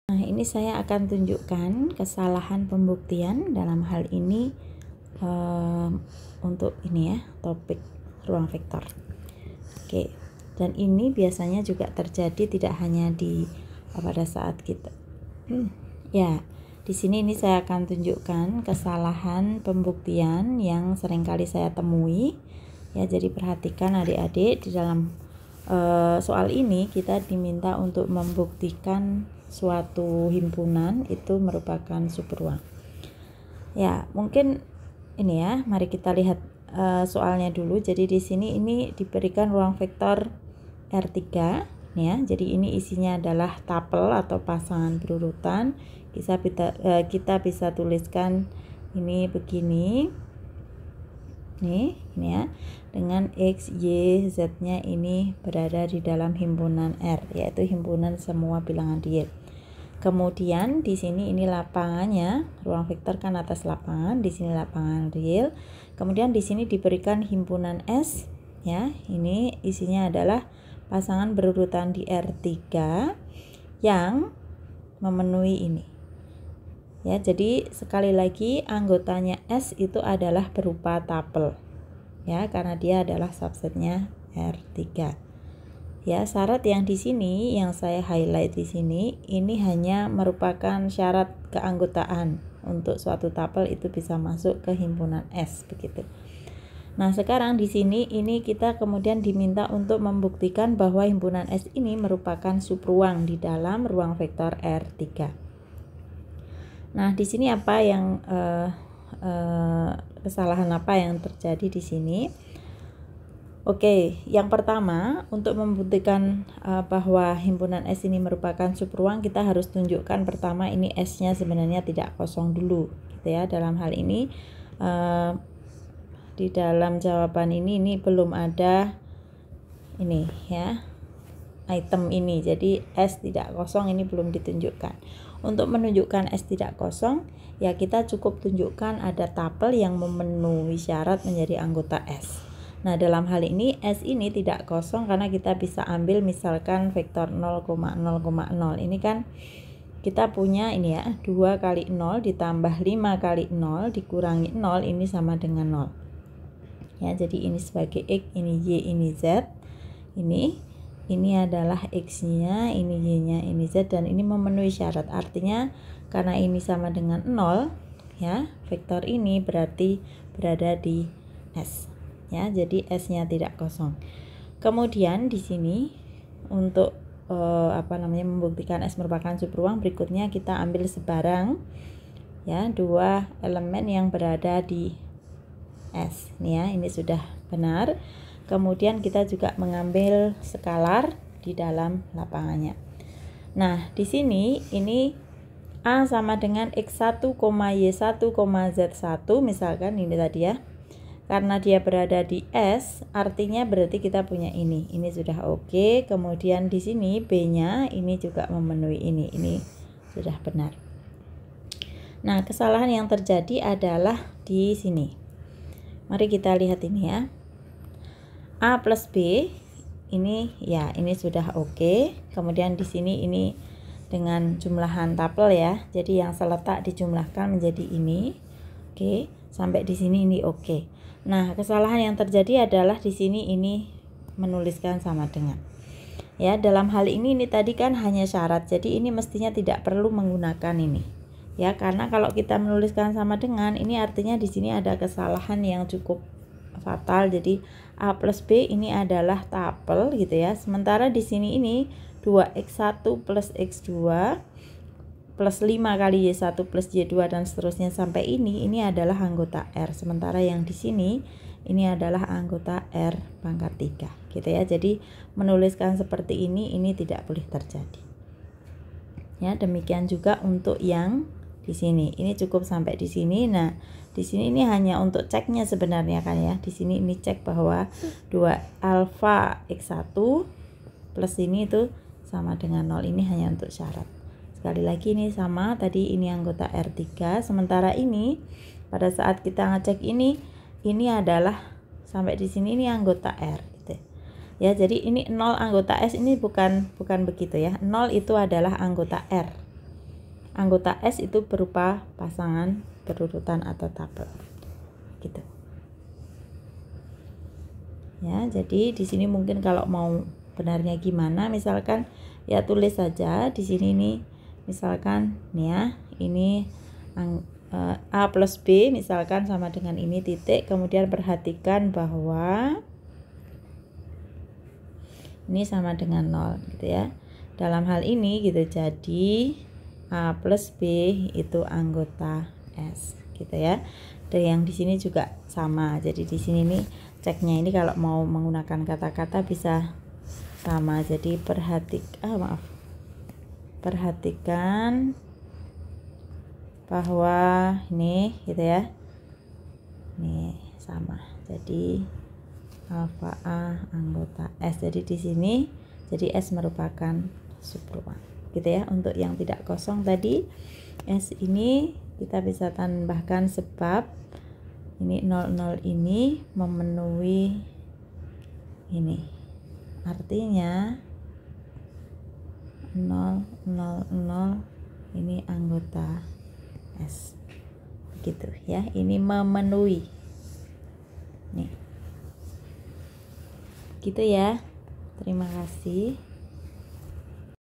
Nah, ini saya akan tunjukkan kesalahan pembuktian dalam hal ini untuk ini ya, topik ruang vektor. Oke, dan ini biasanya juga terjadi tidak hanya pada saat kita ya, di sini ini saya akan tunjukkan kesalahan pembuktian yang seringkali saya temui ya. Jadi perhatikan adik-adik, di dalam soal ini kita diminta untuk membuktikan suatu himpunan itu merupakan subruang. Ya, mungkin ini ya, mari kita lihat soalnya dulu. Jadi di sini ini diberikan ruang vektor R3 ya. Jadi ini isinya adalah tapel atau pasangan berurutan. Kita bisa tuliskan ini begini. Ini ya, dengan X, Y, Z-nya ini berada di dalam himpunan R, yaitu himpunan semua bilangan real. Kemudian di sini ini lapangannya, ruang vektor kan atas lapangan, di sini lapangan real. Kemudian di sini diberikan himpunan S ya. Ini isinya adalah pasangan berurutan di R3 yang memenuhi ini. Ya, jadi sekali lagi anggotanya S itu adalah berupa tapel. Ya, karena dia adalah subsetnya R3. Ya, syarat yang di sini yang saya highlight di sini ini hanya merupakan syarat keanggotaan untuk suatu tapel itu bisa masuk ke himpunan S begitu. Nah, sekarang di sini ini kita kemudian diminta untuk membuktikan bahwa himpunan S ini merupakan subruang di dalam ruang vektor R3. Nah, di sini apa yang kesalahan apa yang terjadi di sini? Oke, yang pertama untuk membuktikan bahwa himpunan S ini merupakan subruang, kita harus tunjukkan pertama ini S-nya sebenarnya tidak kosong dulu, gitu ya. Dalam hal ini di dalam jawaban ini belum ada ini ya, item ini. Jadi S tidak kosong ini belum ditunjukkan. Untuk menunjukkan S tidak kosong, ya kita cukup tunjukkan ada tapel yang memenuhi syarat menjadi anggota S. Nah, dalam hal ini S ini tidak kosong karena kita bisa ambil misalkan vektor 0,0,0. Ini kan kita punya ini ya, 2 kali 0 ditambah 5 kali 0 dikurangi 0, ini sama dengan 0. Ya, jadi ini sebagai X, ini Y, ini Z. Ini adalah X-nya, ini Y-nya, ini Z, dan ini memenuhi syarat. Artinya karena ini sama dengan 0 ya, vektor ini berarti berada di S ya. Jadi S-nya tidak kosong. Kemudian di sini untuk membuktikan S merupakan subruang, berikutnya kita ambil sebarang ya, 2 elemen yang berada di S. Nih ya, ini sudah benar. Kemudian kita juga mengambil skalar di dalam lapangannya. Nah, di sini ini A sama dengan X1, Y1, Z1 misalkan ini tadi ya. Karena dia berada di S, artinya berarti kita punya ini. Ini sudah oke. Kemudian di sini B-nya ini juga memenuhi ini. Ini sudah benar. Nah, kesalahan yang terjadi adalah di sini. Mari kita lihat ini ya. A plus B ini ya, ini sudah oke. Kemudian di sini ini dengan jumlahan tapel ya. Jadi yang seletak dijumlahkan menjadi ini. Oke, sampai di sini ini oke. Nah, kesalahan yang terjadi adalah di sini ini menuliskan sama dengan. Ya, dalam hal ini tadi kan hanya syarat. Jadi ini mestinya tidak perlu menggunakan ini. Ya, karena kalau kita menuliskan sama dengan, ini artinya di sini ada kesalahan yang cukup fatal. Jadi A plus B ini adalah tapel gitu ya. Sementara di sini ini 2X1 plus X2 plus 5 kali Y1 plus Y2 dan seterusnya sampai ini adalah anggota R. Sementara yang di sini ini adalah anggota R pangkat 3 gitu ya. Jadi menuliskan seperti ini tidak boleh terjadi. Ya, demikian juga untuk yang di sini. Ini cukup sampai di sini. Nah, di sini ini hanya untuk ceknya sebenarnya kan ya. Di sini ini cek bahwa 2 alfa X1 plus ini itu sama dengan 0. Ini hanya untuk syarat. Sekali lagi ini sama, tadi ini anggota R3. Sementara ini pada saat kita ngecek ini adalah sampai di sini ini anggota R gitu. Ya, jadi ini 0 anggota S ini bukan begitu ya. 0 itu adalah anggota R. anggota S itu berupa pasangan berurutan atau tabel gitu ya. Jadi di sini mungkin kalau mau benarnya gimana, misalkan ya tulis saja di sini nih, misalkan nih ya, ini A plus B misalkan sama dengan ini titik, kemudian perhatikan bahwa ini sama dengan 0 gitu ya. Dalam hal ini gitu, jadi A plus B itu anggota S gitu ya. Dan yang di sini juga sama. Jadi di sini nih ceknya ini kalau mau menggunakan kata-kata bisa sama. Jadi perhatikan bahwa ini gitu ya. Nih sama. Jadi alfa A anggota S. Jadi di sini jadi S merupakan subruang gitu ya. Untuk yang tidak kosong tadi S ini kita bisa tambahkan sebab ini 00 ini memenuhi ini, artinya 000 ini anggota S gitu ya. Ini memenuhi nih gitu ya. Terima kasih.